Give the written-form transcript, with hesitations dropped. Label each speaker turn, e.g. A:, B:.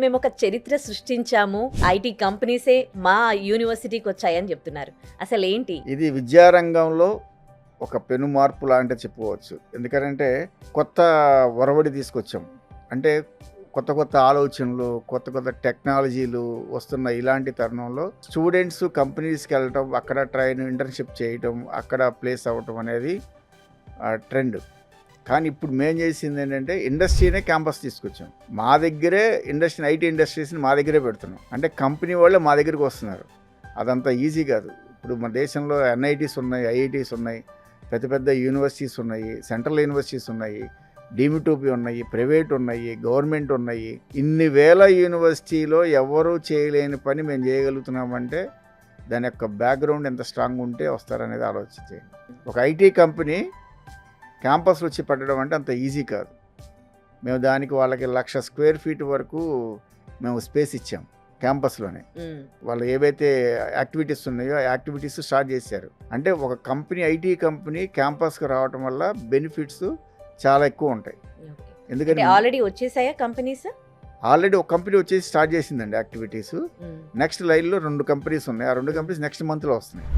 A: మేము ఒక చరిత్ర సృష్టించాము, ఐటీ కంపెనీసే మా యూనివర్సిటీకి వచ్చాయని చెప్తున్నారు. అసలు ఏంటి
B: ఇది విద్యారంగంలో ఒక పెను మార్పు లాంటి చెప్పుకోవచ్చు. ఎందుకంటే కొత్త ఒరవడి తీసుకొచ్చాం. అంటే కొత్త కొత్త ఆలోచనలు, కొత్త కొత్త టెక్నాలజీలు వస్తున్న ఇలాంటి తరుణంలో స్టూడెంట్స్ కంపెనీస్కి వెళ్ళటం, అక్కడ ఇంటర్న్షిప్ చేయటం, అక్కడ ప్లేస్ అవ్వటం అనేది ట్రెండ్. కానీ ఇప్పుడు మేము చేసింది ఏంటంటే ఇండస్ట్రీనే క్యాంపస్ తీసుకొచ్చాం. మా దగ్గరే ఐటీ ఇండస్ట్రీస్ని మా దగ్గరే పెడుతున్నాం. అంటే కంపెనీ వాళ్ళే మా దగ్గరికి వస్తున్నారు. అదంతా ఈజీ కాదు. ఇప్పుడు మన దేశంలో ఎన్ఐటీస్ ఉన్నాయి, ఐఐటీస్ ఉన్నాయి, పెద్ద పెద్ద యూనివర్సిటీస్ ఉన్నాయి, సెంట్రల్ యూనివర్సిటీస్ ఉన్నాయి, డీమ్డ్ ఉన్నాయి, ప్రైవేట్ ఉన్నాయి, గవర్నమెంట్ ఉన్నాయి. ఇన్ని వేల యూనివర్సిటీలో ఎవరూ చేయలేని పని మేము చేయగలుగుతున్నామంటే దాని యొక్క బ్యాక్గ్రౌండ్ ఎంత స్ట్రాంగ్ ఉంటే వస్తారనేది ఆలోచించేయండి. ఒక ఐటీ కంపెనీ క్యాంపస్ వచ్చి పట్టడం అంటే అంత ఈజీ కాదు. మేము దానికి వాళ్ళకి 1,00,000 స్క్వేర్ ఫీట్ వరకు మేము స్పేస్ ఇచ్చాం క్యాంపస్లోనే. వాళ్ళు ఏవైతే యాక్టివిటీస్ ఉన్నాయో ఆ యాక్టివిటీస్ స్టార్ట్ చేశారు. అంటే ఒక కంపెనీ, ఐటీ కంపెనీ క్యాంపస్కి రావడం వల్ల బెనిఫిట్స్ చాలా ఎక్కువ ఉంటాయి. ఎందుకంటే
A: ఆల్రెడీ వచ్చేసాయా కంపెనీస్?
B: ఆల్రెడీ ఒక కంపెనీ వచ్చేసి స్టార్ట్ చేసిందండి యాక్టివిటీస్. నెక్స్ట్ లైన్లో 2 కంపెనీస్ ఉన్నాయి. ఆ 2 కంపెనీస్ నెక్స్ట్ మంత్లో వస్తున్నాయి.